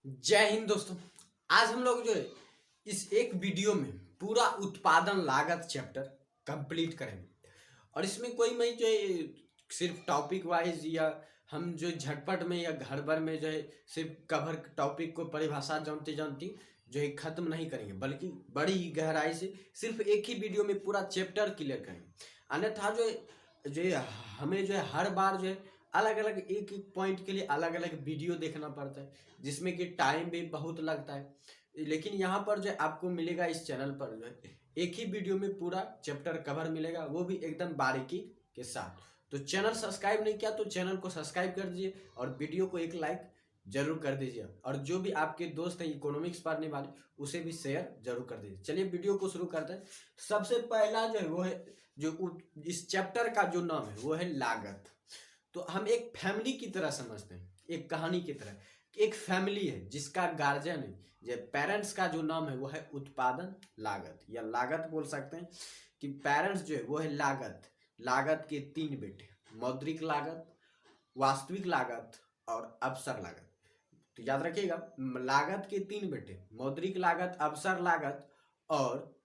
जय हिंद दोस्तों। आज हम लोग जो है इस एक वीडियो में पूरा उत्पादन लागत चैप्टर कंप्लीट करेंगे। और इसमें कोई मैं जो है सिर्फ टॉपिक वाइज या हम जो झटपट में या घर भर में जो है सिर्फ कवर टॉपिक को परिभाषा जानती जानती जो है खत्म नहीं करेंगे, बल्कि बड़ी ही गहराई से सिर्फ एक ही वीडियो में पूरा चैप्टर क्लियर करेंगे। अन्यथा जो है हमें जो है हर बार जो है अलग अलग एक एक पॉइंट के लिए अलग अलग वीडियो देखना पड़ता है, जिसमें कि टाइम भी बहुत लगता है। लेकिन यहाँ पर जो आपको मिलेगा इस चैनल पर जो है एक ही वीडियो में पूरा चैप्टर कवर मिलेगा, वो भी एकदम बारीकी के साथ। तो चैनल सब्सक्राइब नहीं किया तो चैनल को सब्सक्राइब कर दीजिए और वीडियो को एक लाइक जरूर कर दीजिए, और जो भी आपके दोस्त हैं इकोनॉमिक्स पढ़ने वाले उसे भी शेयर जरूर कर दीजिए। चलिए वीडियो को शुरू करते हैं। सबसे पहला जो है वो है जो इस चैप्टर का जो नाम है वो है लागत। तो हम एक फैमिली की तरह समझते हैं, एक कहानी की तरह। एक फैमिली है जिसका गार्जियन है, जो पेरेंट्स का जो नाम है वो है उत्पादन लागत या लागत बोल सकते हैं। कि पेरेंट्स जो है वो है लागत। लागत के तीन बेटे, मौद्रिक लागत, वास्तविक लागत और अवसर लागत। तो याद रखिएगा, लागत के तीन बेटे, मौद्रिक लागत, अवसर लागत और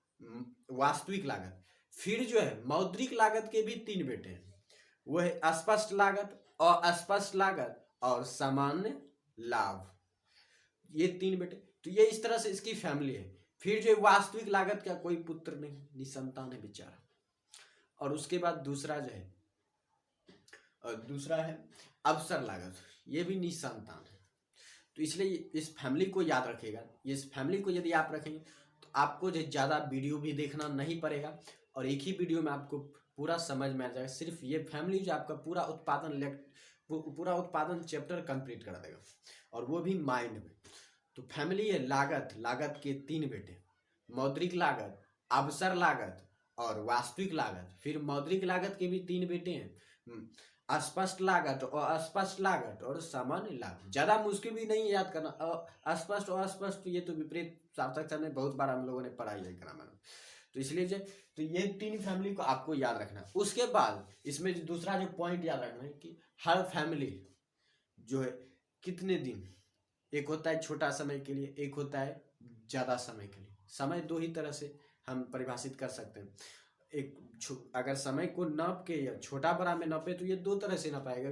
वास्तविक लागत। फिर जो है मौद्रिक लागत के भी तीन बेटे हैं, वो है स्पष्ट लागत, अस्पष्ट लागत और सामान्य लाभ। ये तीन बेटे, तो ये इस तरह से इसकी फैमिली है। फिर जो वास्तविक लागत का कोई पुत्र नहीं, निसंतान है बेचारा। और उसके बाद दूसरा जो है दूसरा है अवसर लागत, ये भी निसंतान है। तो इसलिए इस फैमिली को याद रखिएगा। इस फैमिली को यदि आप रखेंगे तो आपको जो ज़्यादा वीडियो भी देखना नहीं पड़ेगा और एक ही वीडियो में आपको पूरा समझ में आ जाएगा। सिर्फ ये फैमिली जो आपका पूरा उत्पादन चैप्टर कंप्लीट कर देगा, और वो भी माइंड में। तो फैमिली है लागत, लागत के तीन बेटे, मौद्रिक लागत, अवसर लागत और वास्तविक लागत। फिर मौद्रिक लागत के भी तीन बेटे हैं, अस्पष्ट लागत और अस्पष्ट लागत और सामान्य लाभ। ज्यादा मुश्किल भी नहीं याद करना। अस्पष्ट और अस्पष्ट ये तो विपरीत सार्थक में बहुत बार हम लोगों ने पढ़ाई है ग्रामर में। तो इसलिए तो ये तीन फैमिली को आपको याद रखना है। उसके बाद इसमें दूसरा जो पॉइंट याद रखना है कि हर फैमिली जो है कितने दिन, एक होता है छोटा समय के लिए, एक होता है ज्यादा समय के लिए। समय दो ही तरह से हम परिभाषित कर सकते हैं। अगर समय को नाप के या छोटा बड़ा में नापे तो ये दो तरह से नापाएगा,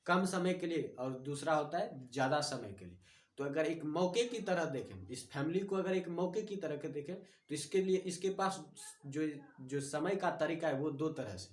कम समय के लिए और दूसरा होता है ज्यादा समय के लिए। तो अगर एक मौके की तरह देखें, इस फैमिली को अगर एक मौके की तरह के देखें तो इसके लिए इसके पास जो जो समय का तरीका है वो दो तरह से,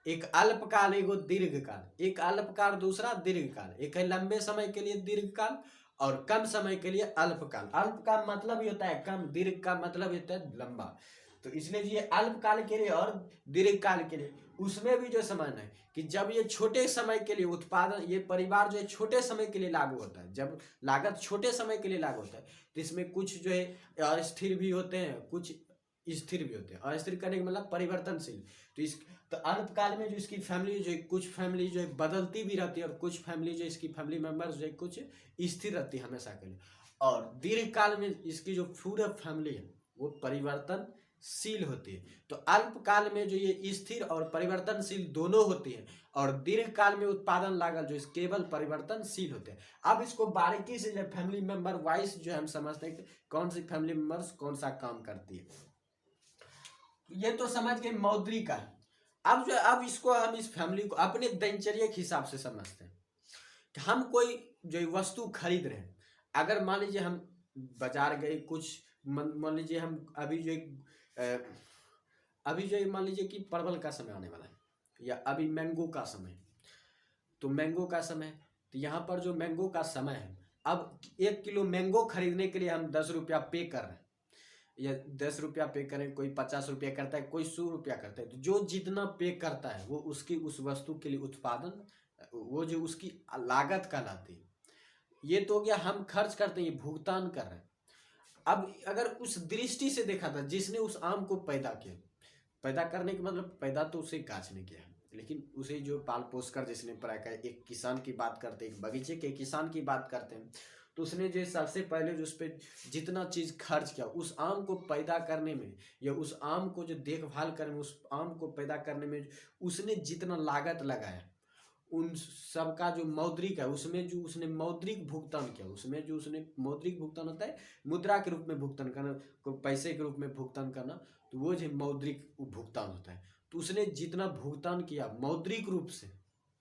एक अल्पकाल एक दीर्घकाल। एक अल्पकाल दूसरा दीर्घकाल। एक है लंबे समय के लिए दीर्घकाल और कम समय के लिए अल्पकाल। अल्प का मतलब ही होता है कम, दीर्घ का मतलब होता है लंबा। तो इसलिए ये अल्पकाल के लिए और दीर्घकाल के लिए उसमें भी जो समान है कि जब ये छोटे समय के लिए उत्पादन, ये परिवार जो है छोटे समय के लिए लागू होता है, जब लागत छोटे समय के लिए लागू होता है तो इसमें कुछ जो है अस्थिर भी होते हैं, कुछ स्थिर भी होते हैं। अस्थिर करने का मतलब परिवर्तनशील। तो अल्पकाल में जो इसकी फैमिली जो है, कुछ फैमिली जो है बदलती भी रहती है और कुछ फैमिली जो इसकी फैमिली मेंबर्स जो है कुछ स्थिर रहती है हमेशा के लिए। और दीर्घकाल में इसकी जो पूरा फैमिली है वो परिवर्तनशील होती है। तो अल्पकाल में जो ये स्थिर और परिवर्तनशील दोनों होती है, और दीर्घकाल में उत्पादन लागत जो केवल परिवर्तनशील होते हैं। अब इसको बारीकी से जब फैमिली मेंबर वाइज जो हम समझते हैं कि कौन सी फैमिली मेंबर्स कौन सा काम करती है। ये तो समझ के मौद्रिक का। अब इसको हम इस फैमिली को अपने दिनचर्या के हिसाब से समझते हैं कि हम कोई जो वस्तु खरीद रहे हैं। अगर मान लीजिए हम बाजार गए, कुछ मान लीजिए हम अभी जो मान लीजिए कि परवल का समय आने वाला है या अभी मैंगो का समय। तो मैंगो का समय, तो यहाँ पर जो मैंगो का समय है, अब 1 किलो मैंगो खरीदने के लिए हम 10 रुपया पे कर रहे हैं, या 10 रुपया पे करें, कोई 50 रुपया करता है, कोई 100 रुपया करता है। तो जो जितना पे करता है वो उसकी उस वस्तु के लिए उत्पादन, वो जो उसकी लागत कहलाती है। ये तो हो गया हम खर्च करते हैं, भुगतान कर रहे हैं। अब अगर उस दृष्टि से देखा था, जिसने उस आम को पैदा किया, पैदा करने का मतलब पैदा तो उसे काश ने किया है, लेकिन उसे जो पाल पोस कर जिसने पढ़ाया है। एक किसान की बात करते हैं, एक बगीचे के किसान की बात करते हैं, तो उसने जो सबसे पहले जो उस पर जितना चीज़ खर्च किया उस आम को पैदा करने में, या उस आम को जो देखभाल करने में, उस आम को पैदा करने में उसने जितना लागत लगाया उन सब का जो मौद्रिक है उसमें जो उसने मौद्रिक भुगतान किया, उसमें जो उसने मौद्रिक भुगतान होता है मुद्रा के रूप में भुगतान करना, पैसे के रूप में भुगतान करना, तो वो जो मौद्रिक भुगतान होता है। तो उसने जितना भुगतान किया मौद्रिक रूप से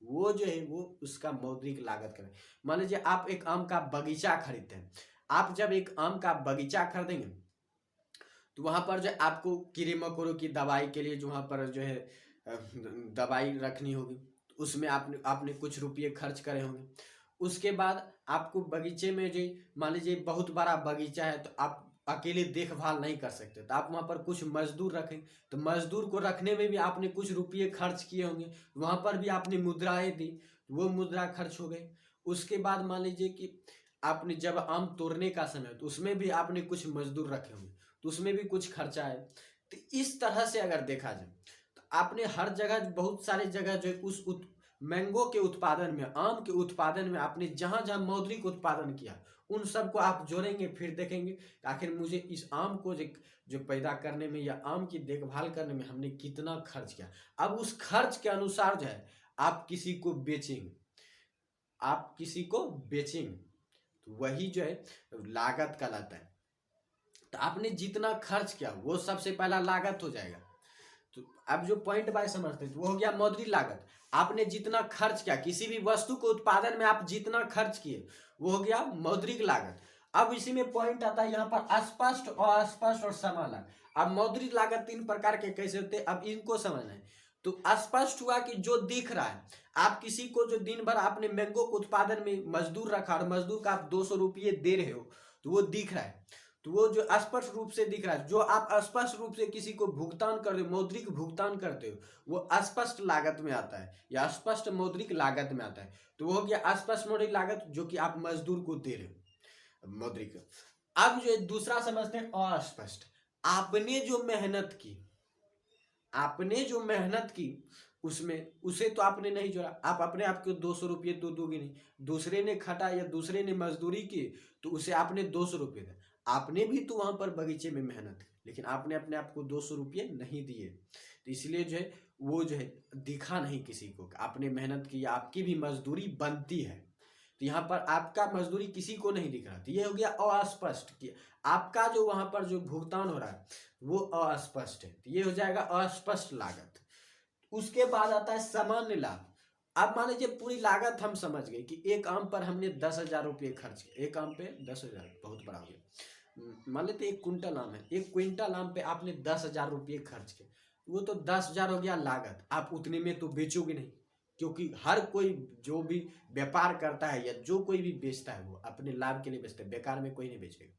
वो जो है वो उसका मौद्रिक लागत करें। मान लीजिए आप एक आम का बगीचा खरीदते हैं, आप जब एक आम का बगीचा खरीदेंगे तो वहां पर जो आपको कीड़े मकोड़ों की दवाई के लिए जो वहां पर जो है दवाई रखनी होगी, उसमें आपने कुछ रुपये खर्च करे होंगे। उसके बाद आपको बगीचे में जो मान लीजिए बहुत बड़ा बगीचा है तो आप अकेले देखभाल नहीं कर सकते, तो आप वहाँ पर कुछ मजदूर रखें, तो मजदूर को रखने में भी आपने कुछ रुपये खर्च किए होंगे, वहाँ पर भी आपने मुद्राएं दी, वो मुद्रा खर्च हो गई। उसके बाद मान लीजिए कि आपने जब आम तोड़ने का समय तो उसमें भी आपने कुछ मजदूर रखे होंगे, तो उसमें भी कुछ खर्चा है। तो इस तरह से अगर देखा जाए तो आपने हर जगह बहुत सारी जगह जो उस मैंगो के उत्पादन में, आम के उत्पादन में आपने जहां जहां मौद्रिक उत्पादन किया उन सबको आप जोड़ेंगे, फिर देखेंगे आखिर मुझे इस आम को जो पैदा करने में या आम की देखभाल करने में हमने कितना खर्च किया। अब उस खर्च के अनुसार जो है आप किसी को बेचेंगे, आप किसी को बेचेंगे, तो वही जो है लागत कहलाता है। तो आपने जितना खर्च किया वो सबसे पहला लागत हो जाएगा। तो अब जो पॉइंट बाय समझते हैं तो वो हो गया मौद्रिक लागत। आपने जितना खर्च किया किसी भी वस्तु के उत्पादन में, आप जितना खर्च किए वो हो गया मौद्रिक लागत। अब इसी में पॉइंट आता है यहाँ पर स्पष्ट और अस्पष्ट और समान लागत। अब मौद्रिक लागत 3 प्रकार के कैसे होते हैं, अब इनको समझना है। तो स्पष्ट हुआ कि जो दिख रहा है, आप किसी को जो दिन भर आपने मैंगो के उत्पादन में मजदूर रखा और मजदूर का आप 200 रुपये दे रहे हो तो वो दिख रहा है, तो वो जो स्पष्ट रूप से दिख रहा है, जो आप स्पष्ट रूप से किसी को भुगतान करते हो, मौद्रिक भुगतान करते हो, वो स्पष्ट लागत में आता है या स्पष्ट मौद्रिक लागत में आता है। तो वो हो गया स्पष्ट मौद्रिक लागत जो कि आप मजदूर को दे रहे हो मौद्रिक। अब जो दूसरा समझते हैं अस्पष्ट। आपने जो मेहनत की, आपने जो मेहनत की उसमें उसे तो आपने नहीं जोड़ा, आप अपने आप को 200 रुपये तो दोगे नहीं, दूसरे ने खटा या दूसरे ने मजदूरी की तो उसे आपने 200 रुपये दिया। आपने भी तो वहां पर बगीचे में मेहनत की, लेकिन आपने अपने आप को 200 रुपये नहीं दिए, तो इसलिए जो है वो जो है दिखा नहीं किसी को आपने मेहनत की, आपकी भी मजदूरी बनती है। तो यहाँ पर आपका मजदूरी किसी को नहीं दिख रहा, तो ये हो गया अस्पष्ट कि आपका जो वहां पर जो भुगतान हो रहा है वो अस्पष्ट है, तो ये हो जाएगा अस्पष्ट लागत। उसके बाद आता है सामान्य लाभ। अब मान लीजिए पूरी लागत हम समझ गए कि एक आम पर हमने 10,000 रुपये खर्च किए, एक आम पे 10,000 बहुत बड़ा हो गया। मान लेते 1 क्विंटल आम है, 1 क्विंटल आम पे आपने 10,000 रुपये खर्च किए, वो तो 10,000 हो गया लागत। आप उतने में तो बेचोगे नहीं, क्योंकि हर कोई जो भी व्यापार करता है या जो कोई भी बेचता है वो अपने लाभ के लिए बेचता है, बेकार में कोई नहीं बेचेगा।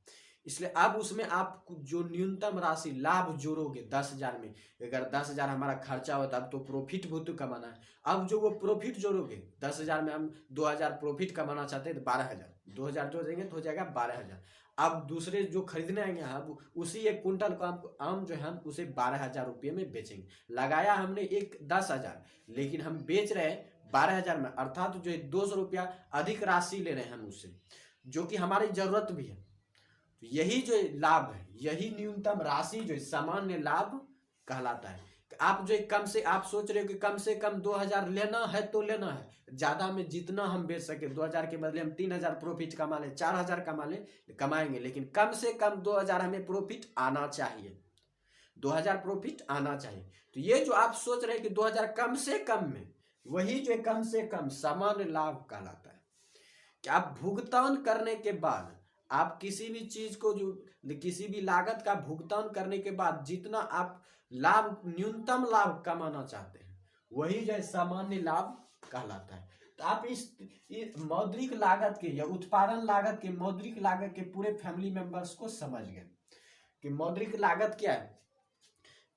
इसलिए अब उसमें आप जो न्यूनतम राशि लाभ जोड़ोगे 10,000 में, अगर 10,000 हमारा खर्चा होता अब तो प्रॉफिट भी तो कमाना है। अब जो वो प्रॉफिट जोड़ोगे 10,000 में हम 2,000 प्रॉफिट कमाना चाहते हैं तो 12,000, 2,000 जोड़ेंगे तो हो जाएगा 12,000। अब दूसरे जो खरीदने आएंगे हम उसी 1 कुंटल को आम जो है हम उसे 12,000 रुपये में बेचेंगे। लगाया हमने 10,000 लेकिन हम बेच रहे हैं 12,000 में, अर्थात जो 200 रुपया अधिक राशि ले रहे हैं हम उससे, जो कि हमारी जरूरत भी है। तो यही जो लाभ है, यही न्यूनतम राशि जो सामान्य लाभ कहलाता है। आप जो कम से आप सोच रहे हो कि कम से कम 2,000 लेना है तो लेना है, ज्यादा में जितना हम बेच सके 2,000 के बदले हम 3,000 प्रॉफिट कमा ले, 4,000 कमाएंगे, लेकिन कम से कम 2,000 हमें प्रॉफिट आना चाहिए, 2,000 प्रॉफिट आना चाहिए। तो ये जो आप सोच रहे हैं कि 2,000 कम से कम में, वही जो कम से कम सामान्य लाभ कहलाता है। कि आप भुगतान करने के बाद, आप किसी भी चीज को जो किसी भी लागत का भुगतान करने के बाद जितना आप लाभ, न्यूनतम लाभ कमाना चाहते हैं, वही जो सामान्य लाभ कहलाता है। तो आप इस मौद्रिक लागत के या उत्पादन लागत के, मौद्रिक लागत के पूरे फैमिली मेंबर्स को समझ गए कि मौद्रिक लागत क्या है।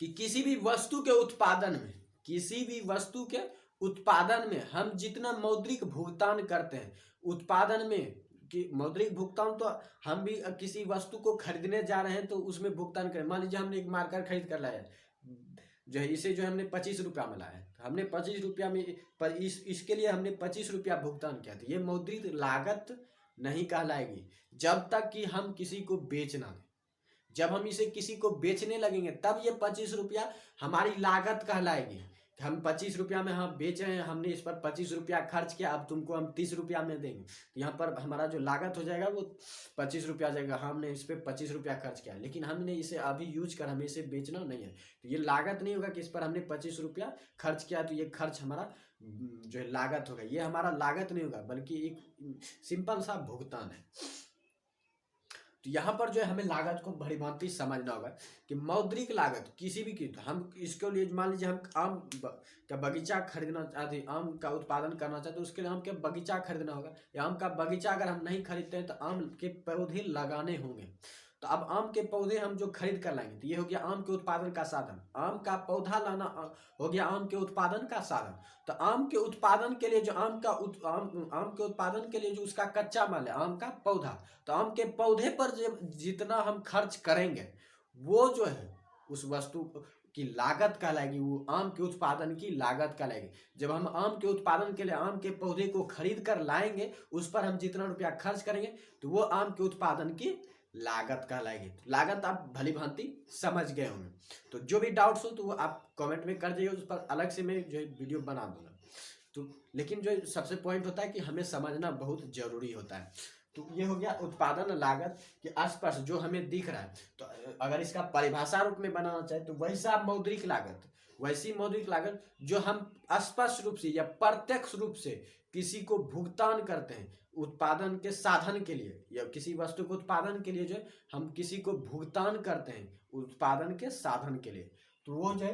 कि किसी भी वस्तु के उत्पादन में, किसी भी वस्तु के उत्पादन में हम जितना मौद्रिक भुगतान करते हैं उत्पादन में, कि मौद्रिक भुगतान तो हम भी किसी वस्तु को खरीदने जा रहे हैं तो उसमें भुगतान करें। मान लीजिए हमने एक मार्कर खरीद कर लाया जो है, इसे जो हमने 25 रुपया में लाया है, तो हमने 25 रुपया में इसके लिए हमने 25 रुपया भुगतान किया, तो ये मौद्रिक लागत नहीं कहलाएगी जब तक कि हम किसी को बेचना दें। जब हम इसे किसी को बेचने लगेंगे तब ये 25 रुपया हमारी लागत कहलाएगी। हम 25 रुपया में हाँ बेच रहे हैं, हमने इस पर 25 रुपया खर्च किया, अब तुमको हम 30 रुपया में देंगे, तो यहाँ पर हमारा जो लागत हो जाएगा वो 25 रुपया जाएगा। हमने इस पर 25 रुपया खर्च किया, लेकिन हमने इसे अभी यूज कर, हमें इसे बेचना नहीं है, तो ये लागत नहीं होगा कि इस पर हमने 25 रुपया खर्च किया, तो ये खर्च हमारा जो है लागत होगा। ये हमारा लागत नहीं होगा, बल्कि एक सिंपल सा भुगतान है। तो यहाँ पर जो है हमें लागत को भली भांति समझना होगा कि मौद्रिक लागत किसी भी तो हम इसके लिए मान लीजिए हम आम का बगीचा खरीदना चाहते, आम का उत्पादन करना चाहते, तो उसके लिए आम के बगीचा खरीदना होगा, या आम का बगीचा अगर हम नहीं खरीदते हैं तो आम के पौधे लगाने होंगे। तो अब आम के पौधे हम जो खरीद कर लाएंगे, तो ये हो गया आम के उत्पादन का साधन। आम का पौधा लाना हो गया आम के उत्पादन का साधन। तो आम के उत्पादन के लिए जो आम के उत्पादन के लिए जो उसका कच्चा माल है, आम का पौधा, तो आम के पौधे पर जितना हम खर्च करेंगे वो जो है उस वस्तु की लागत कहलाएगी, वो आम के उत्पादन की लागत कहलाएगी। जब हम आम के उत्पादन के लिए आम के पौधे को खरीद कर लाएंगे, उस पर हम जितना रुपया खर्च करेंगे तो वो आम के उत्पादन की लागत कहलाएगी। तो लागत आप भली भांति समझ गए होंगे। तो जो भी डाउट्स हो तो वो आप कमेंट में कर दीजिए, उस पर अलग से मैं जो है वीडियो बना दूंगा। तो लेकिन जो सबसे पॉइंट होता है कि हमें समझना बहुत जरूरी होता है। तो ये हो गया उत्पादन लागत के आसपास जो हमें दिख रहा है। तो अगर इसका परिभाषा रूप में बनाना चाहे तो वैसा मौद्रिक लागत, वैसी मौद्रिक लागत जो हम स्पष्ट रूप से या प्रत्यक्ष रूप से किसी को भुगतान करते हैं उत्पादन के साधन के लिए, या किसी वस्तु के उत्पादन के लिए जो है हम किसी को भुगतान करते हैं उत्पादन के साधन के लिए, तो वो जो है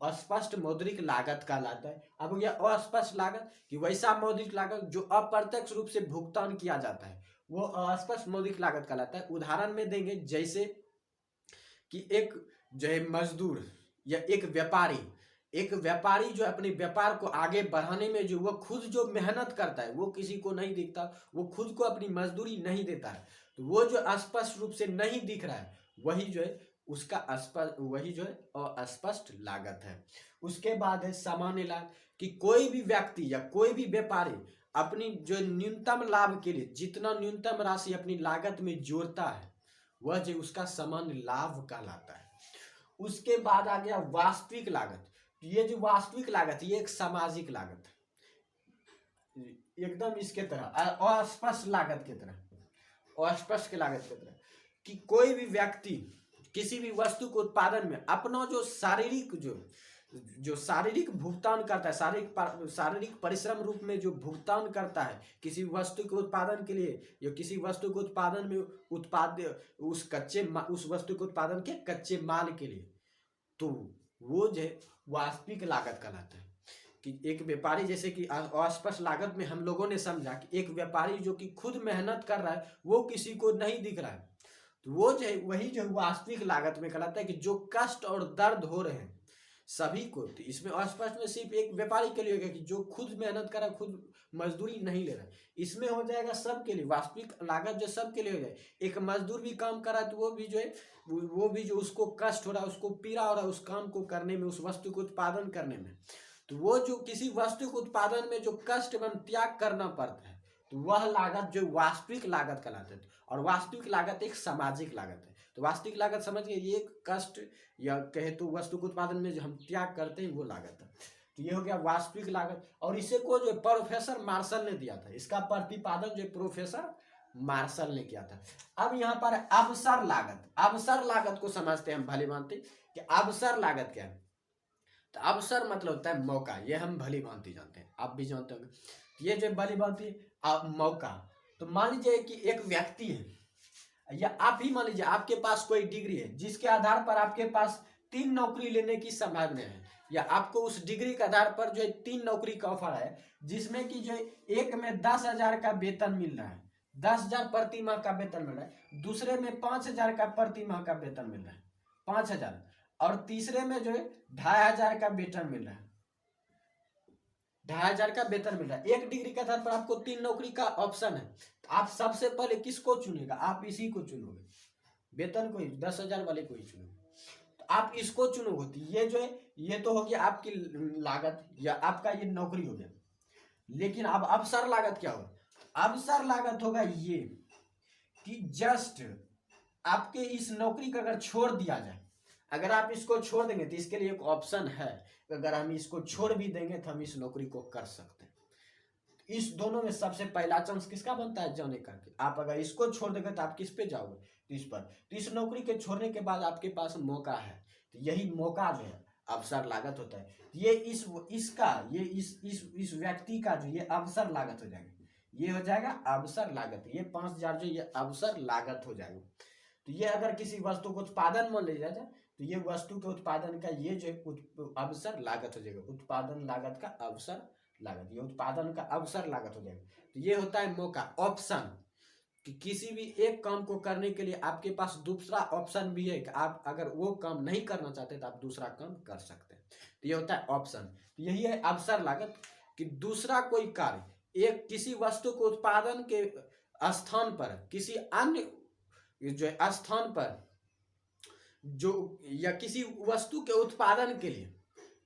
अस्पष्ट मौद्रिक लागत कहलाता है। अब हो गया अस्पष्ट लागत कि वैसा मौद्रिक लागत जो अप्रत्यक्ष रूप से भुगतान किया जाता है, वो अस्पष्ट मौद्रिक लागत कहलाता है। उदाहरण में देंगे जैसे कि एक जो है मजदूर या एक व्यापारी जो अपने व्यापार को आगे बढ़ाने में जो वो खुद जो मेहनत करता है वो किसी को नहीं दिखता, वो खुद को अपनी मजदूरी नहीं देता है, तो वो जो स्पष्ट रूप से नहीं दिख रहा है वही जो है उसका वही जो है अस्पष्ट लागत है। उसके बाद है सामान्य लाभ कि कोई भी व्यक्ति या कोई भी व्यापारी अपनी जो न्यूनतम लाभ के लिए जितना न्यूनतम राशि अपनी लागत में जोड़ता है वह जो उसका सामान्य लाभ कहलाता है। उसके बाद आ गया वास्तविक लागत। ये जो वास्तविक लागत ये एक सामाजिक लागत है, एकदम इसके तरह अस्पष्ट लागत की तरह, अस्पष्ट की लागत की तरह कि कोई भी व्यक्ति किसी भी वस्तु के उत्पादन में अपना जो शारीरिक भुगतान करता है, शारीरिक परिश्रम रूप में जो भुगतान करता है किसी वस्तु के उत्पादन के लिए या किसी वस्तु के उत्पादन में उस वस्तु के उत्पादन के कच्चे माल के लिए, तो वो जो है वास्तविक लागत कहलाता है। कि एक व्यापारी जैसे कि अस्पष्ट लागत में हम लोगों ने समझा कि एक व्यापारी जो कि खुद मेहनत कर रहा है वो किसी को नहीं दिख रहा है, तो वो जो है वही जो वास्तविक लागत में कहलाता है कि जो कष्ट और दर्द हो रहे हैं सभी को। तो इसमें अस्पष्ट में सिर्फ एक व्यापारी के लिए होगा कि जो खुद मेहनत कर रहा है, खुद मजदूरी नहीं ले रहा है, इसमें हो जाएगा सबके लिए वास्तविक लागत जो सबके लिए हो जाए। एक मजदूर भी काम कर रहा है तो वो भी जो है वो भी जो उसको कष्ट हो रहा है, उसको पीड़ा हो रहा है उस काम को करने में, उस वस्तु को उत्पादन करने में, तो वो जो किसी वस्तु के उत्पादन में जो कष्ट एवं त्याग करना पड़ता है तो वह लागत जो वास्तविक लागत कहलाता है। और वास्तविक लागत एक सामाजिक लागत है। तो वास्तविक लागत समझ गए, ये कष्ट या कहे तो वस्तु के उत्पादन में जो हम त्याग करते हैं वो लागत है। तो ये हो गया वास्तविक लागत। और इसे को जो प्रोफेसर मार्शल ने दिया था, इसका प्रतिपादन जो प्रोफेसर मार्शल ने किया था। अब यहाँ पर अवसर लागत को समझते हैं हम भली भांति कि अवसर लागत क्या है। तो अवसर मतलब होता है मौका, ये हम भली भांति जानते हैं, आप भी जानते होंगे। ये जो भली भांति मौका, तो मान लीजिए कि एक व्यक्ति है या आप ही मान लीजिए आपके पास कोई डिग्री है जिसके आधार पर आपके पास 3 नौकरी लेने की संभावना है, या आपको उस डिग्री के आधार पर जो है 3 नौकरी का ऑफर है जिसमें कि जो है एक में 10,000 का वेतन मिल रहा है, 10,000 प्रति माह का वेतन मिल रहा है, दूसरे में 5,000 का प्रति माह का वेतन मिल रहा है 5,000, और तीसरे में जो है 2,500 का वेतन मिल रहा है, 2,500 का वेतन मिल रहा है। एक डिग्री के आधार पर आपको 3 नौकरी का ऑप्शन है, तो आप सबसे पहले किसको चुनेगा? आप इसी को चुनोगे, वेतन को ही 10,000 वाले को ही चुनोगे। तो आप इसको चुनोगे तो ये जो है ये तो हो गया आपकी लागत या आपका ये नौकरी हो गया। लेकिन अब अवसर लागत क्या होगा? अवसर लागत होगा ये कि जस्ट आपके इस नौकरी को अगर छोड़ दिया जाए, अगर आप इसको छोड़ देंगे तो इसके लिए एक ऑप्शन है, अगर हम इसको छोड़ भी देंगे तो हम इस नौकरी को कर सकते हैं। इस दोनों में सबसे पहला चांस किसका बनता है जाने का, कि आप अगर इसको छोड़ देंगे तो आप किस पे जाओगे, तो इस पर। तो इस नौकरी के छोड़ने के बाद आपके पास मौका है, तो यही मौका जो है अवसर लागत होता है। ये इस व्यक्ति का जो ये अवसर लागत हो जाएगा, ये हो जाएगा अवसर लागत। ये 5,000 जो ये अवसर लागत हो जाएगा। तो ये अगर किसी वस्तु को उत्पादन मान लिया जाए तो ये वस्तु के उत्पादन का ये जो अवसर लागत हो जाएगा, उत्पादन लागत का अवसर लागत, ये उत्पादन का अवसर लागत हो जाएगा। तो ये होता है मौका, ऑप्शन, कि किसी भी एक काम को करने के लिए आपके पास दूसरा ऑप्शन भी है कि आप अगर वो काम नहीं करना चाहते तो आप दूसरा काम कर सकते हैं। तो ये होता है ऑप्शन। तो यही है अवसर लागत, कि दूसरा कोई कार्य एक किसी वस्तु को उत्पादन के स्थान पर किसी अन्य जो स्थान पर जो, या किसी वस्तु के उत्पादन के लिए,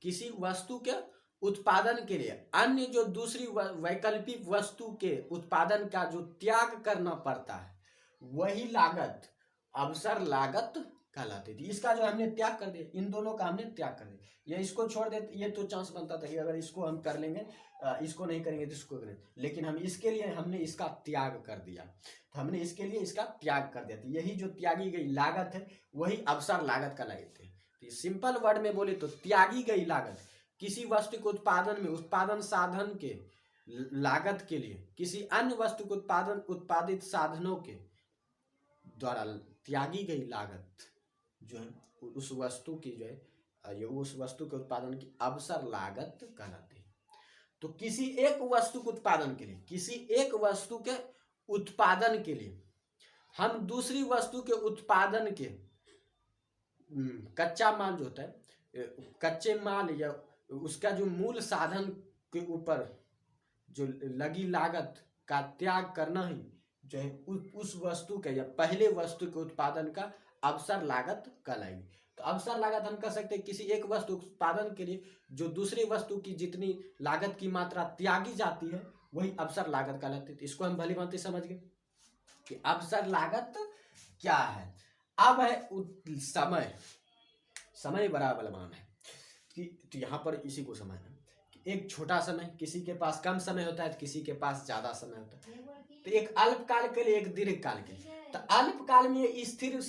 किसी वस्तु के उत्पादन के लिए अन्य जो दूसरी वैकल्पिक वस्तु के उत्पादन का जो त्याग करना पड़ता है वही लागत अवसर लागत कहलाती थी। इसका जो हमने त्याग कर दिया, इन दोनों का हमने त्याग कर दिया, ये इसको छोड़ देते ये तो चांस बनता था कि अगर इसको हम कर लेंगे, इसको नहीं करेंगे तो इसको करेंगे, लेकिन हम इसके लिए हमने इसका त्याग कर दिया, तो हमने इसके लिए इसका त्याग कर दिया। तो यही जो त्यागी गई लागत है वही अवसर लागत कहलाती है। तो सिंपल वर्ड में बोले तो त्यागी गई लागत किसी वस्तु के उत्पादन में उत्पादन साधन के लागत के लिए किसी अन्य वस्तु के उत्पादित साधनों के द्वारा त्यागी गई लागत जो है उस वस्तु की जो है ये उस वस्तु के उत्पादन की अवसर लागत कहलाती है। तो किसी एक वस्तु के उत्पादन के लिए, किसी एक वस्तु के उत्पादन के लिए हम दूसरी वस्तु के उत्पादन के कच्चा माल जो होता है, कच्चे माल या उसका जो मूल साधन के ऊपर जो लगी लागत का त्याग करना ही जो है उस वस्तु के या पहले वस्तु के उत्पादन का अवसर लागत कहलाएगी। तो अवसर लागत हम कह सकते हैं किसी एक वस्तु उत्पादन के लिए जो दूसरी वस्तु की जितनी लागत की मात्रा त्यागी जाती है वही अवसर लागत कहलाती है। तो इसको हम भली भांति समझ गए कि अवसर लागत क्या है। अब है समय, समय बड़ा बलवान है कि तो यहाँ पर इसी को समझना कि एक छोटा समय, किसी के पास कम समय होता है तो किसी के पास ज्यादा समय होता है। तो एक अल्पकाल के लिए एक दीर्घकाल के लिए। तो अल्पकाल में स्थिर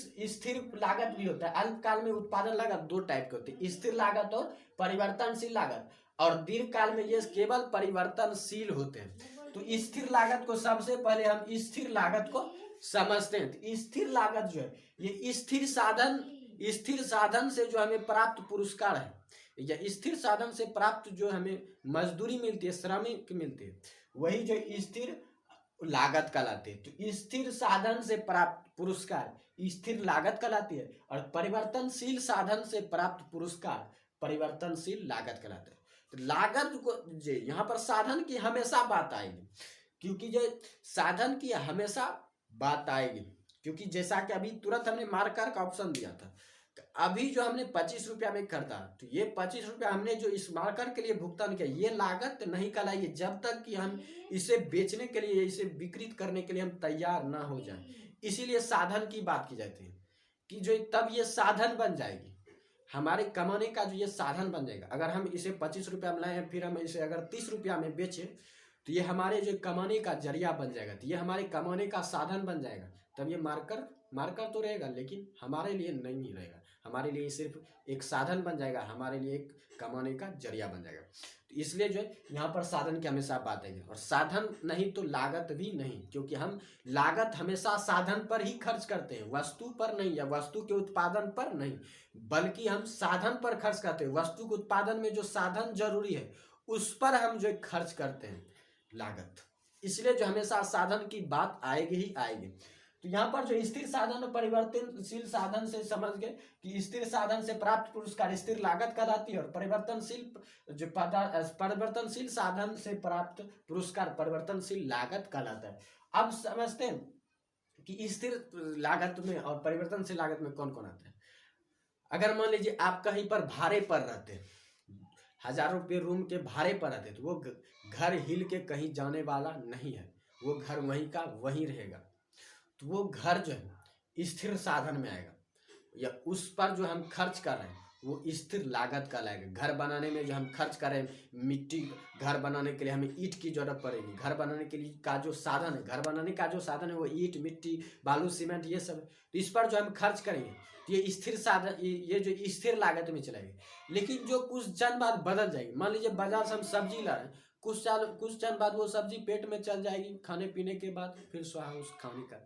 लागत भी होता है। अल्पकाल में उत्पादन लागत दो टाइप के होती है, स्थिर लागत और परिवर्तनशील लागत, और दीर्घकाल में ये केवल परिवर्तनशील होते हैं। तो स्थिर लागत को सबसे पहले हम स्थिर लागत को समझते हैं। तो स्थिर लागत जो है ये स्थिर साधन से जो हमें प्राप्त पुरस्कार है या स्थिर साधन से प्राप्त जो हमें मजदूरी मिलती है, श्रमिक मिलती है, वही जो स्थिर लागत कहलाती है। तो स्थिर साधन से प्राप्त पुरस्कार स्थिर लागत कहलाती है और परिवर्तनशील साधन से प्राप्त पुरस्कार परिवर्तनशील लागत कहलाता है। तो लागत को जो यहाँ पर साधन की हमेशा बात आएगी, क्योंकि जो साधन की हमेशा बात आएगी, क्योंकि जैसा कि अभी तुरंत हमने मार्कर का ऑप्शन दिया था, अभी जो हमने 25 रुपया में खरीदा तो ये 25 रुपया हमने जो इस मार्कर के लिए भुगतान किया ये लागत नहीं कहलाई जब तक कि हम इसे बेचने के लिए, इसे विकृत करने के लिए हम तैयार ना हो जाएं। इसीलिए साधन की बात की जाती है कि जो तब ये साधन बन जाएगी, हमारे कमाने का जो ये साधन बन जाएगा। अगर हम इसे 25 रुपया में लाए फिर हम इसे अगर 30 रुपया में बेचे तो ये हमारे जो कमाने का जरिया बन जाएगा, तो ये हमारे कमाने का साधन बन जाएगा। तब ये मार्कर तो रहेगा लेकिन हमारे लिए नहीं रहेगा, हमारे लिए सिर्फ एक साधन बन जाएगा, हमारे लिए एक कमाने का जरिया बन जाएगा। तो इसलिए जो है यहाँ पर साधन की हमेशा बात आएगी, और साधन नहीं तो लागत भी नहीं, क्योंकि हम लागत हमेशा साधन पर ही खर्च करते हैं, वस्तु पर नहीं या वस्तु के उत्पादन पर नहीं, बल्कि हम साधन पर खर्च करते हैं। वस्तु के उत्पादन में जो साधन जरूरी है उस पर हम जो खर्च करते हैं लागत, इसलिए जो हमेशा साधन की बात आएगी ही आएगी। तो यहाँ पर जो स्थिर साधन और परिवर्तनशील साधन से समझ गए कि स्थिर साधन से प्राप्त पुरस्कार स्थिर लागत कहलाती है और परिवर्तनशील साधन से प्राप्त पुरस्कार परिवर्तनशील लागत कहलाता है। अब समझते हैं कि स्थिर लागत में और परिवर्तनशील लागत में कौन कौन आता है। अगर मान लीजिए आप कहीं पर भाड़े पर रहते हैं, 1000 रुपये रूम के भाड़े पर रहते, तो वो घर हिल के कहीं जाने वाला नहीं है, वो घर वहीं का वहीं रहेगा। तो वो घर जो है स्थिर साधन में आएगा। या उस पर जो हम खर्च कर रहे हैं वो स्थिर लागत कहलाएगा। घर बनाने में जो हम खर्च कर रहे हैं, मिट्टी, घर बनाने के लिए हमें ईंट की जरूरत पड़ेगी, घर बनाने के लिए का जो साधन है, घर बनाने का जो साधन है वो ईंट, मिट्टी, बालू, सीमेंट, ये सब है। तो इस पर जो हम खर्च करेंगे तो ये स्थिर साधन, ये जो स्थिर लागत में चलेगी। लेकिन जो कुछ क्षण बाद बदल जाएगी, मान लीजिए बाजार से हम सब्जी ला रहे हैं, कुछ क्षण बाद वो सब्जी पेट में चल जाएगी, खाने पीने के बाद फिर स्वाहा उस खाने का,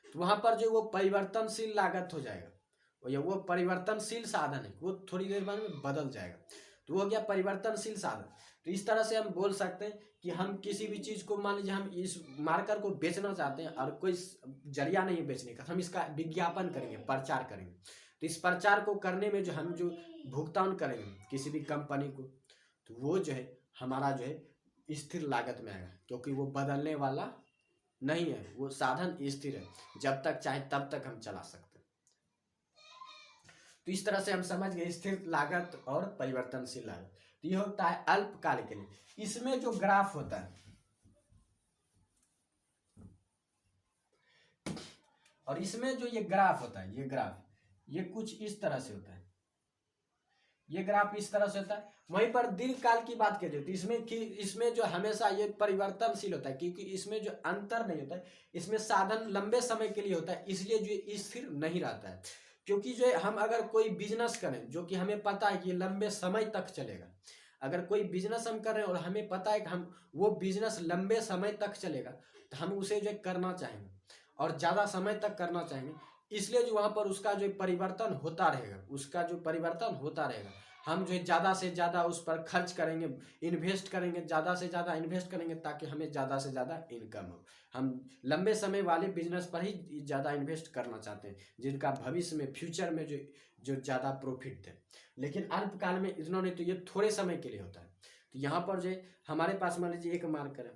तो वहां पर जो वो परिवर्तनशील लागत हो जाएगा, या वो परिवर्तनशील साधन है, वो थोड़ी देर बाद में बदल जाएगा, तो वो हो गया परिवर्तनशील साधन। तो इस तरह से हम बोल सकते हैं कि हम किसी भी चीज को, मान लीजिए हम इस मार्कर को बेचना चाहते हैं और कोई जरिया नहीं है बेचने का, हम इसका विज्ञापन करेंगे, प्रचार करेंगे। तो इस प्रचार को करने में जो हम जो भुगतान करेंगे किसी भी कंपनी को, तो वो जो है हमारा जो है स्थिर लागत में आएगा, क्योंकि वो बदलने वाला नहीं है, वो साधन स्थिर है, जब तक चाहे तब तक हम चला सकते हैं। तो इस तरह से हम समझ गए स्थिर लागत और परिवर्तनशील लागत। तो ये होता है अल्पकाल के लिए। इसमें जो ग्राफ होता है, और इसमें जो ये ग्राफ होता है, ये ग्राफ ये कुछ इस तरह से होता है, ये ग्राफ इस तरह से होता है। वहीं पर दीर्घकाल की बात की जाए तो इसमें जो हमेशा ये परिवर्तनशील होता है, क्योंकि इसमें जो अंतर नहीं होता है, इसमें साधन लंबे समय के लिए होता है, इसलिए जो स्थिर नहीं रहता है। क्योंकि जो हम अगर कोई बिजनेस करें जो कि हमें पता है कि लंबे समय तक चलेगा, अगर कोई बिजनेस हम कर रहे हैं और हमें पता है कि हम वो बिजनेस लंबे समय तक चलेगा, तो हम उसे जो करना चाहेंगे और ज़्यादा समय तक करना चाहेंगे, इसलिए जो वहाँ पर उसका जो परिवर्तन होता रहेगा, उसका जो परिवर्तन होता रहेगा, हम जो है ज़्यादा से ज़्यादा उस पर खर्च करेंगे, इन्वेस्ट करेंगे, ज़्यादा से ज़्यादा इन्वेस्ट करेंगे ताकि हमें ज़्यादा से ज़्यादा इनकम हो। हम लंबे समय वाले बिजनेस पर ही ज़्यादा इन्वेस्ट करना चाहते हैं, जिनका भविष्य में, फ्यूचर में जो जो ज़्यादा प्रॉफिट दे। लेकिन अल्पकाल में इतना नहीं, तो ये थोड़े समय के लिए होता है। तो यहाँ पर जो हमारे पास मान लीजिए एक मार्कर है,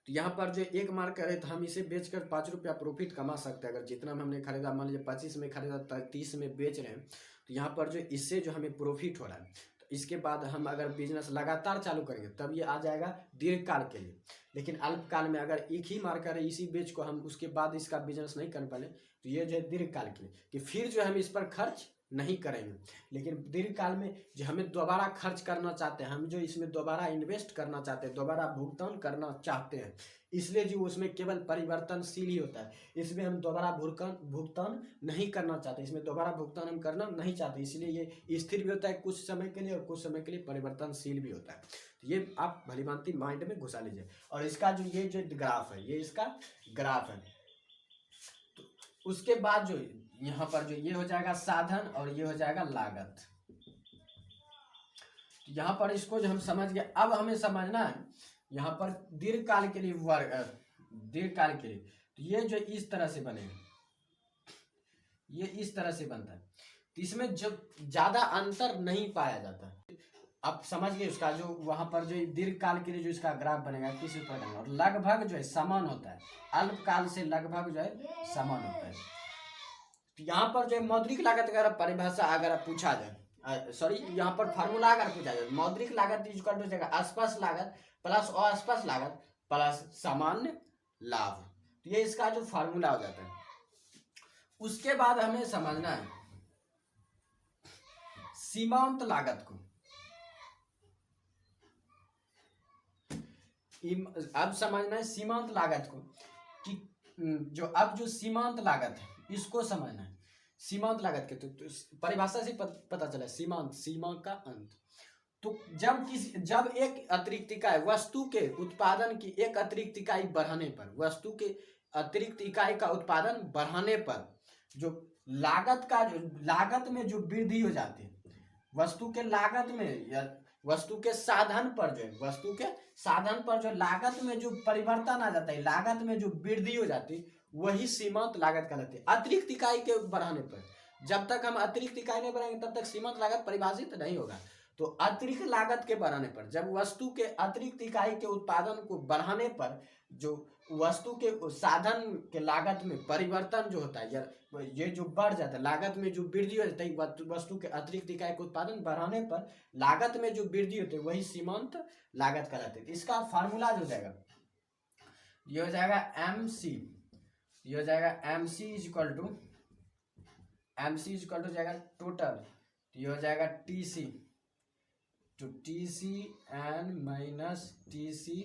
तो यहाँ पर जो एक मार्कर है, तो हम इसे बेचकर 5 रुपया प्रॉफिट कमा सकते हैं। अगर जितना में हमने खरीदा, मान लीजिए 25 में खरीदा, 30 में बेच रहे हैं, तो यहाँ पर जो इससे जो हमें प्रॉफिट हो रहा है, तो इसके बाद हम अगर बिजनेस लगातार चालू करेंगे तब ये आ जाएगा दीर्घकाल के लिए। लेकिन अल्पकाल में अगर एक ही मार्कर है, इसी बेच को हम उसके बाद इसका बिजनेस नहीं कर पाए, तो ये जो है दीर्घकाल के लिए, कि फिर जो हम इस पर खर्च नहीं करेंगे। लेकिन दीर्घकाल में जो हमें दोबारा खर्च करना चाहते हैं, हम जो इसमें दोबारा इन्वेस्ट करना चाहते हैं, दोबारा भुगतान करना चाहते हैं, इसलिए जो उसमें केवल परिवर्तनशील ही होता है, इसमें हम दोबारा भुगतान नहीं करना चाहते, इसमें दोबारा भुगतान हम करना नहीं चाहते, इसलिए ये स्थिर भी होता है कुछ समय के लिए और कुछ समय के लिए परिवर्तनशील भी होता है। तो ये आप भलीभांति माइंड में घुसा लीजिए। और इसका जो ये जो ग्राफ है, ये इसका ग्राफ है। तो उसके बाद जो यहाँ पर जो ये हो जाएगा साधन और ये हो जाएगा लागत। यहाँ पर इसको जो हम समझ गए, अब हमें समझना है यहाँ पर दीर्घकाल के लिए दीर्घकाल के लिए, तो ये जो इस तरह से बनेगा, ये इस तरह से बनता है। तो इसमें जब ज्यादा अंतर नहीं पाया जाता। अब समझ गए उसका जो वहां पर जो दीर्घकाल के लिए जो इसका ग्राफ बनेगा किस प्रकार बनेगा, और लगभग जो है समान होता है, अल्पकाल से लगभग जो है समान होता है। तो यहाँ पर जो है मौद्रिक लागत अगर परिभाषा अगर पूछा जाए, सॉरी यहाँ पर फार्मूला अगर पूछा जाए, मौद्रिक लागत इक्वल टू जाएगा स्पष्ट लागत प्लस अस्पष्ट लागत प्लस सामान्य लाभ। तो ये इसका जो फार्मूला हो जाता है। उसके बाद हमें समझना है सीमांत लागत को। अब समझना है सीमांत लागत को कि जो सीमांत लागत है इसको समझना है। सीमांत लागत के तो परिभाषा से पता चला, सीमांत, सीमा का अंत। तो जब एक अतिरिक्त इकाई वस्तु के उत्पादन की एक अतिरिक्त इकाई बढ़ाने पर, वस्तु के अतिरिक्त इकाई का उत्पादन बढ़ाने पर जो लागत में जो वृद्धि हो जाती है, वस्तु के लागत में या वस्तु के साधन पर जो है, वस्तु के साधन पर जो लागत में जो परिवर्तन आ जाता है, लागत में जो वृद्धि हो जाती है, वही सीमांत लागत कहलाती है। अतिरिक्त इकाई के बढ़ाने पर, जब तक हम अतिरिक्त इकाई नहीं बढ़ाएंगे तब तक सीमांत लागत परिभाषित नहीं होगा। तो अतिरिक्त लागत के बढ़ाने पर, जब वस्तु के अतिरिक्त इकाई के उत्पादन को बढ़ाने पर जो वस्तु के साधन के लागत में परिवर्तन जो होता है, या ये जो बढ़ जाता है, लागत में जो वृद्धि हो जाता है, वस्तु के अतिरिक्त इकाई के उत्पादन बढ़ाने पर लागत में जो वृद्धि होती है वही सीमांत लागत कहलाती है। इसका फार्मूला जो हो जाएगा, ये हो जाएगा MC, ये हो जाएगा MC is equal to M C equal हो जाएगा टोटल, तो ये हो जाएगा टी सी, तो T C N minus T C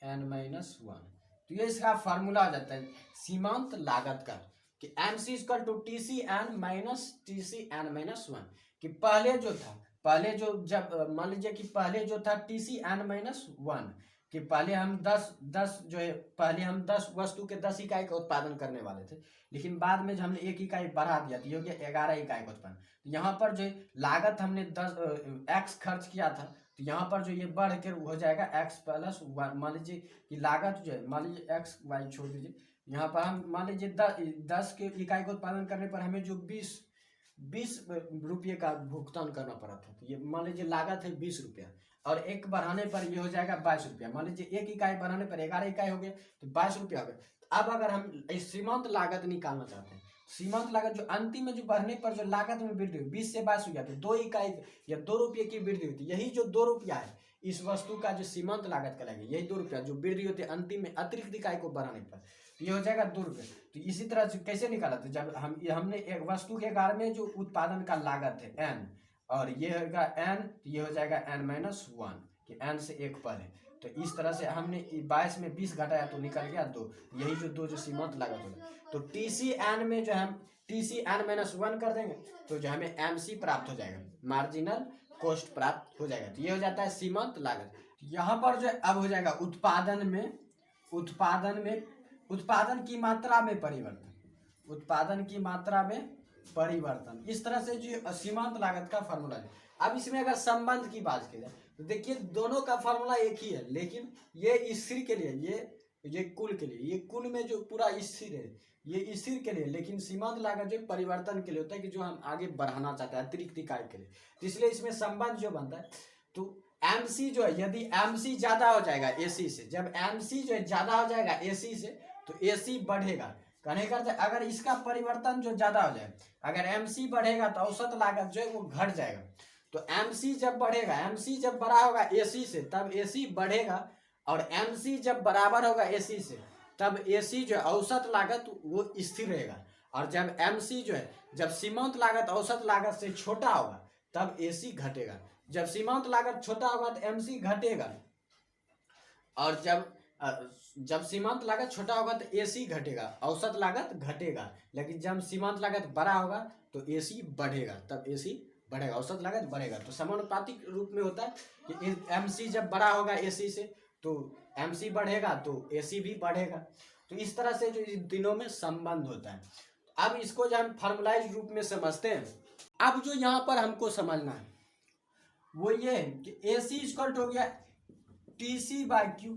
N minus one. तो ये इसका फार्मूला आ जाता है सीमांत लागत का, कि M C equal to T C N minus T C N minus one. कि पहले जो था, पहले जो जब मान लीजिए कि पहले जो था T C N minus one, कि पहले हम 10 जो है, पहले हम 10 वस्तु के 10 इकाई का उत्पादन करने वाले थे, लेकिन बाद में जो हमने 1 इकाई बढ़ा दिया तो ये हो गया 11 इकाई का उत्पादन। तो यहाँ पर जो लागत हमने 10 एक्स खर्च किया था, तो यहाँ पर जो ये बढ़ कर हो जाएगा एक्स प्लस वन। मान लीजिए कि लागत जो है, मान लीजिए एक्स वाई छोड़ दीजिए, यहाँ पर हम मान लीजिए 10 के इकाई का उत्पादन करने पर हमें जो 20 रुपये का भुगतान करना पड़ा था, तो ये मान लीजिए लागत है 20 रुपया, और एक बढ़ाने पर ये हो जाएगा 22 रुपया। मान लीजिए 1 इकाई बढ़ाने पर 11 इकाई हो गए, तो 22 रुपया हो गए। तो अब अगर हम सीमांत लागत निकालना चाहते हैं, सीमांत लागत जो अंतिम में जो बढ़ने पर जो लागत में वृद्धि हुई 20 से 22 हो गया, तो 2 इकाई या 2 रुपये की वृद्धि होती है। यही जो 2 रुपया है इस वस्तु का जो सीमांत लागत कहलाएगी, यही 2 रुपया जो वृद्धि होती है अंतिम में अतिरिक्त इकाई को बढ़ाने पर, तो ये हो जाएगा 2 रुपये। तो इसी तरह से कैसे निकाला था, जब हमने एक वस्तु के आकार में जो उत्पादन का लागत है एन, और ये होगा एन, तो ये हो जाएगा एन माइनस वन, कि एन से 1 पर है। तो इस तरह से हमने 22 में 20 घटाया तो निकल गया 2, यही जो 2 जो सीमांत लागत होगा। तो टी सी एन में जो हम T C N minus one कर देंगे तो जो हमें एम सी प्राप्त हो जाएगा, मार्जिनल कॉस्ट प्राप्त हो जाएगा। तो ये हो जाता है सीमांत लागत। यहाँ पर जो अब हो जाएगा उत्पादन की मात्रा में परिवर्तन, उत्पादन की मात्रा में परिवर्तन। इस तरह से जो सीमांत लागत का फॉर्मूला है। अब इसमें अगर संबंध की बात की जाए तो देखिए दोनों का फॉर्मूला एक ही है, लेकिन ये स्थिर के लिए, ये कुल के लिए, ये कुल में जो पूरा स्थिर है ये स्थिर के लिए, लेकिन सीमांत लागत जो परिवर्तन के लिए होता है, कि जो हम आगे बढ़ाना चाहते हैं अतिरिक्त इकाई के लिए। तो इसलिए इसमें संबंध जो बनता है, तो एम सी जो है, यदि एम सी ज्यादा हो जाएगा ए सी से, जब एम सी जो है ज्यादा हो जाएगा ए सी से, तो ए सी बढ़ेगा। कहने का अगर इसका परिवर्तन जो ज्यादा हो जाए, अगर एम सी बढ़ेगा तो औसत लागत जो है वो घट जाएगा। तो एम सी जब बढ़ेगा, एम सी जब बड़ा होगा ए सी से, तब ए सी बढ़ेगा, और एम सी जब बराबर होगा ए सी से, तब ए सी जो है औसत लागत वो स्थिर रहेगा। और जब एम सी जो है, जब सीमांत लागत औसत लागत से छोटा होगा तब ए सी घटेगा। जब सीमांत लागत छोटा होगा तो एम सी घटेगा, और जब सीमांत लागत छोटा होगा तो ए सी घटेगा, औसत लागत घटेगा। लेकिन जब सीमांत लागत बड़ा होगा तो ए सी बढ़ेगा, तब ए सी बढ़ेगा, औसत लागत बढ़ेगा। तो समानुपातिक रूप में होता है कि एम सी जब बड़ा होगा ए सी से तो एम सी बढ़ेगा तो ए सी भी बढ़ेगा। तो इस तरह से जो इन तीनों में संबंध होता है। अब इसको जब हम फॉर्मुलाइज रूप में समझते हैं, अब जो यहाँ पर हमको समझना है वो ये है कि ए सी इक्वल हो गया T C by Q,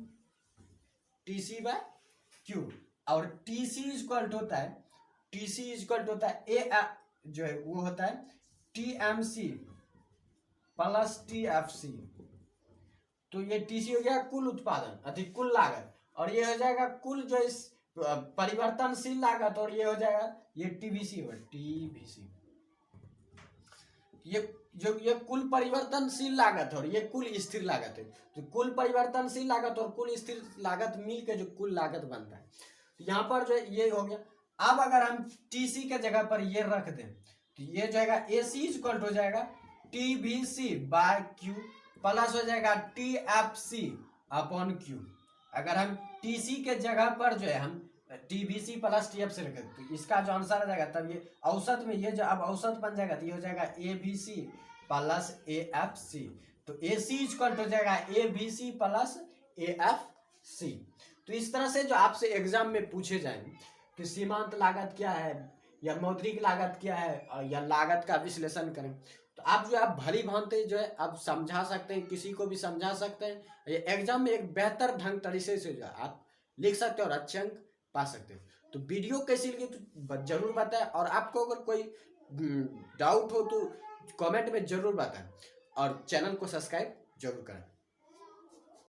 T C by Q, और टी सी इक्वल होता है, टी सी इक्वल होता है ए जो है वो होता है T M C plus T F C. तो ये टी सी हो गया कुल उत्पादन अधिक कुल लागत, और ये हो जाएगा कुल जो इस परिवर्तनशील लागत, और ये हो जाएगा ये टीवीसी होगा, टीवीसी। ये कुल परिवर्तनशील लागत है और ये कुल स्थिर लागत है। तो कुल परिवर्तनशील लागत और कुल स्थिर लागत मिल के जो कुल लागत बनता है। तो यहाँ पर जो ये हो गया। अब अगर हम टीसी के जगह पर ये रख दें तो ये जो है ए सी इक्वल हो जाएगा T B C by Q plus हो जाएगा T F C upon Q. अगर हम टी सी के जगह पर जो है हम T B C plus T F C रखें तो इसका जो आंसर आ जाएगा, तब ये औसत में ये जो अब औसत बन जाएगा तो ये हो जाएगा A B C plus A F C. तो ए सी इक्वल हो जाएगा A B C plus A F C. तो इस तरह से जो आपसे एग्जाम में पूछे जाएंगे कि सीमांत लागत क्या है या मौद्रिक लागत क्या है या लागत का विश्लेषण करें, तो आप जो है आप भली भांति जो है आप समझा सकते हैं, किसी को भी समझा सकते हैं। ये एग्जाम में एक बेहतर ढंग तरीके से जो है आप लिख सकते हैं और अच्छे अंक पा सकते हैं। तो वीडियो कैसी लगी तो जरूर बताएं, और आपको अगर कोई डाउट हो तो कमेंट में जरूर बताएं, और चैनल को सब्सक्राइब जरूर करें।